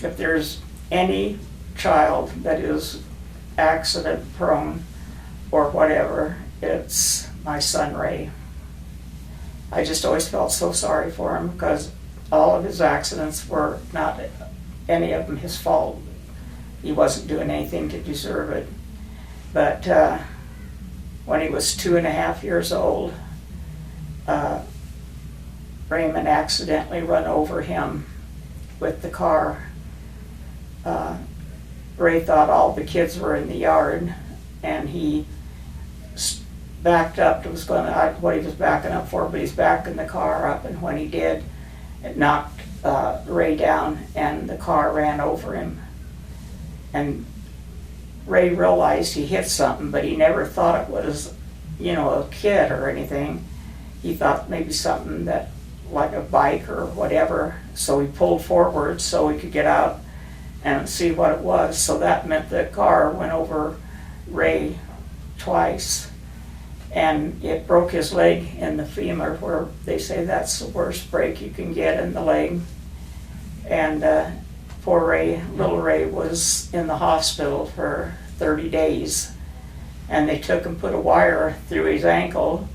if there's any child that is accident prone or whatever, it's my son Ray. I just always felt so sorry for him because all of his accidents were not any of them his fault. He wasn't doing anything to deserve it. But when he was 2.5 years old, Raymond accidentally run over him with the car. Ray thought all the kids were in the yard, and he backed up. It was going to what he was backing up for, but he's backing the car up, and when he did, it knocked Ray down, and the car ran over him. And Ray realized he hit something, but he never thought it was, a kid or anything. He thought maybe something that, like a bike or whatever. So he pulled forward so he could get out and see what it was. So that meant the car went over Ray twice, and it broke his leg in the femur, where they say that's the worst break you can get in the leg. And poor Ray, little Ray, was in the hospital for 30 days, and they took and put a wire through his ankle,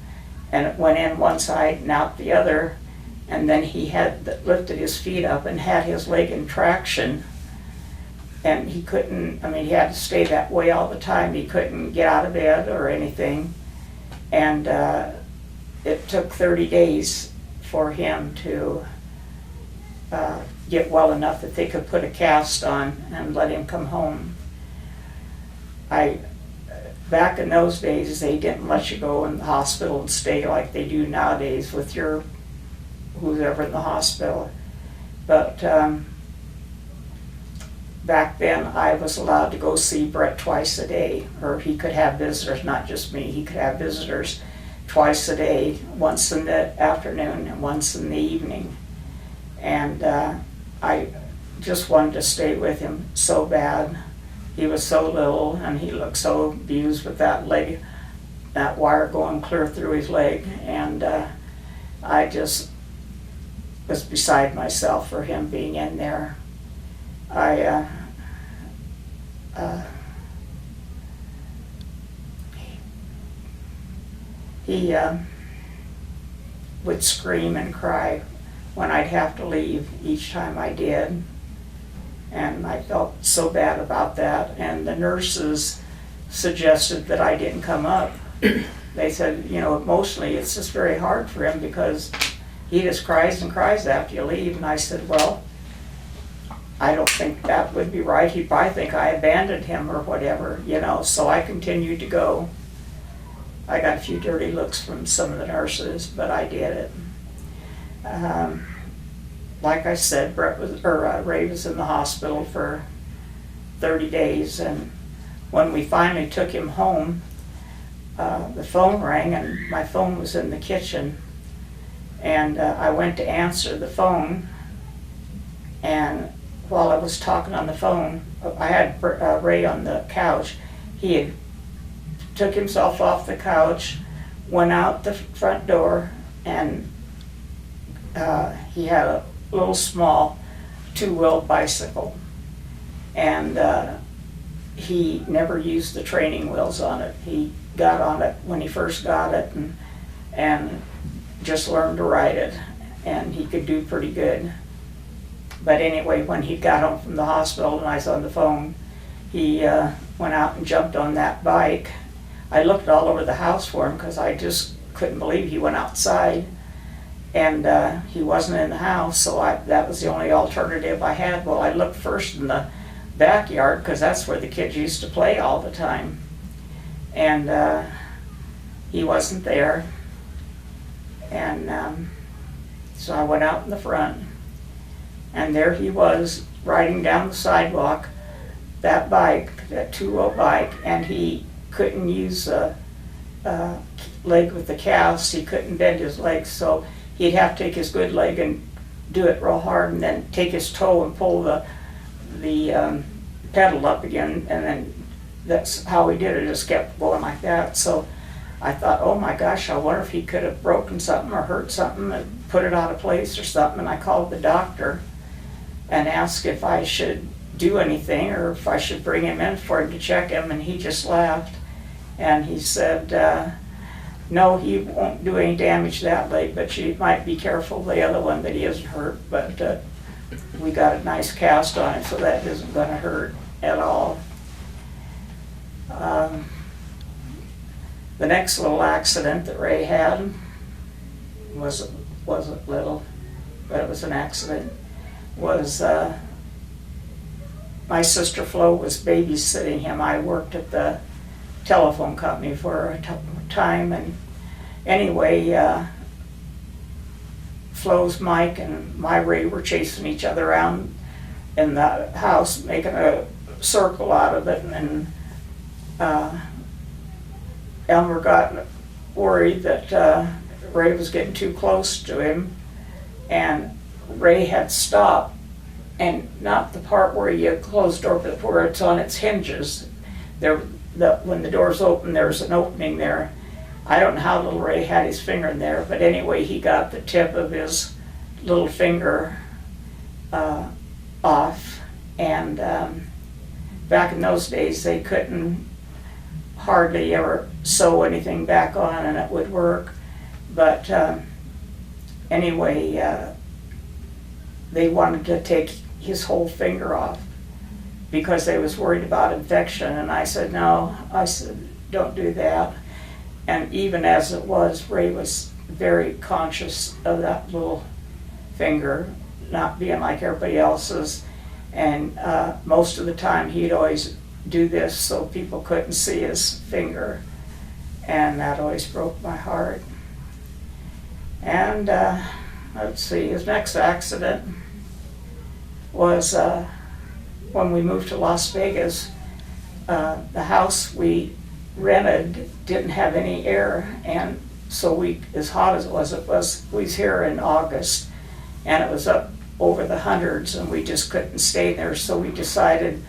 and it went in one side and out the other, and then he had lifted his feet up and had his leg in traction, and he couldn't, he had to stay that way all the time. He couldn't get out of bed or anything, and it took 30 days for him to get well enough that they could put a cast on and let him come home. Back in those days, they didn't let you go in the hospital and stay like they do nowadays with your who's ever in the hospital. But back then, I was allowed to go see Brett twice a day, or he could have visitors, not just me. He could have visitors twice a day, once in the afternoon and once in the evening. And I just wanted to stay with him so bad. He was so little, and he looked so abused with that leg, that wire going clear through his leg, and I just was beside myself for him being in there. He would scream and cry when I'd have to leave each time I did. And I felt so bad about that. And the nurses suggested that I didn't come up. They said, emotionally it's just very hard for him because he just cries and cries after you leave. And I said, well, I don't think that would be right. He'd probably think I abandoned him or whatever, so I continued to go. I got a few dirty looks from some of the nurses, but I did it. Like I said, Ray was in the hospital for 30 days, and when we finally took him home, the phone rang, and my phone was in the kitchen, and I went to answer the phone, and while I was talking on the phone, I had Ray on the couch. He had took himself off the couch, went out the front door, and he had a little small two-wheel bicycle, and he never used the training wheels on it. He got on it when he first got it and just learned to ride it, and he could do pretty good. But anyway, when he got home from the hospital and I was on the phone, he went out and jumped on that bike. I looked all over the house for him because I just couldn't believe he went outside. And he wasn't in the house, so that was the only alternative I had. Well, I looked first in the backyard because that's where the kids used to play all the time. And he wasn't there. And so I went out in the front, and there he was riding down the sidewalk, that bike, that two-wheel bike, and he couldn't use the leg with the cast. He couldn't bend his legs, so he'd have to take his good leg and do it real hard, and then take his toe and pull the pedal up again, and then that's how he did it. Just kept going like that. So I thought, oh my gosh, I wonder if he could have broken something or hurt something and put it out of place or something. And I called the doctor, and asked if I should do anything or if I should bring him in for him to check him, and he just laughed. And he said, no, he won't do any damage that late, but you might be careful the other one that he isn't hurt. But we got a nice cast on it, so that isn't going to hurt at all. The next little accident that Ray had wasn't little, but it was an accident. Was my sister Flo was babysitting him. I worked at the telephone company for a time, and anyway, Flo's Mike and my Ray were chasing each other around in the house, making a circle out of it, and Elmer got worried that Ray was getting too close to him, and Ray had stopped, and not the part where you close the door, but where it's on its hinges. When the door's open, there's an opening there. I don't know how little Ray had his finger in there, but anyway, he got the tip of his little finger off, and back in those days, they couldn't hardly ever sew anything back on and it would work. But anyway, they wanted to take his whole finger off because they was worried about infection, and I said, no. I said, don't do that. And even as it was, Ray was very conscious of that little finger not being like everybody else's, and most of the time he'd always do this so people couldn't see his finger, and that always broke my heart. And let's see, his next accident was when we moved to Las Vegas. The house we rented didn't have any air, and so as hot as it was, we was here in August, and it was up over the hundreds, and we just couldn't stay there, so we decided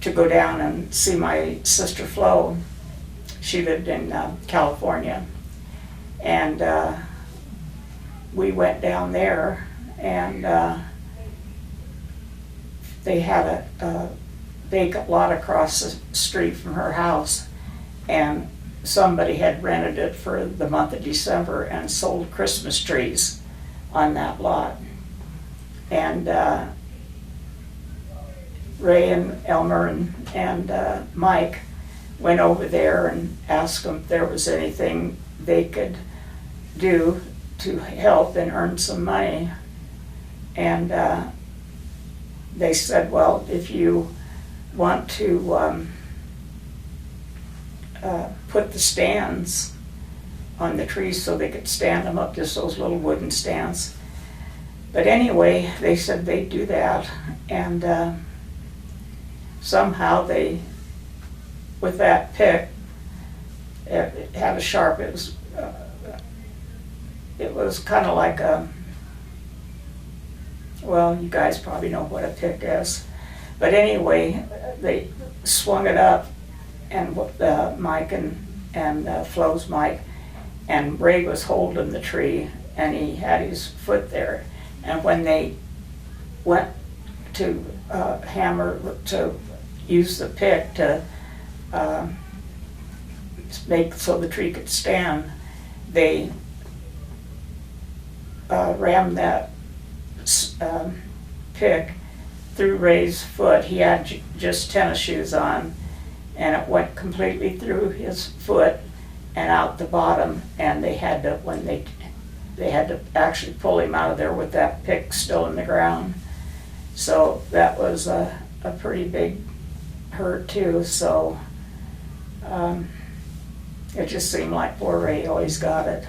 to go down and see my sister Flo. She lived in California, and we went down there, and they had a vacant lot across the street from her house, and somebody had rented it for the month of December and sold Christmas trees on that lot. And Ray and Elmer and Mike went over there and asked them if there was anything they could do to help and earn some money. And they said, well, if you want to put the stands on the trees so they could stand them up, just those little wooden stands. But anyway, they said they'd do that, and somehow they, with that pick, it had a sharp, it was kind of like a, well, you guys probably know what a pick is. But anyway, they swung it up, and Mike and Flo's Mike, and Ray was holding the tree, and he had his foot there. And when they went to hammer, to use the pick to make so the tree could stand, they rammed that pick through Ray's foot. He had just tennis shoes on, and it went completely through his foot and out the bottom, and they had to, when they had to actually pull him out of there with that pick still in the ground. So that was a pretty big hurt too. So it just seemed like poor Ray always got it.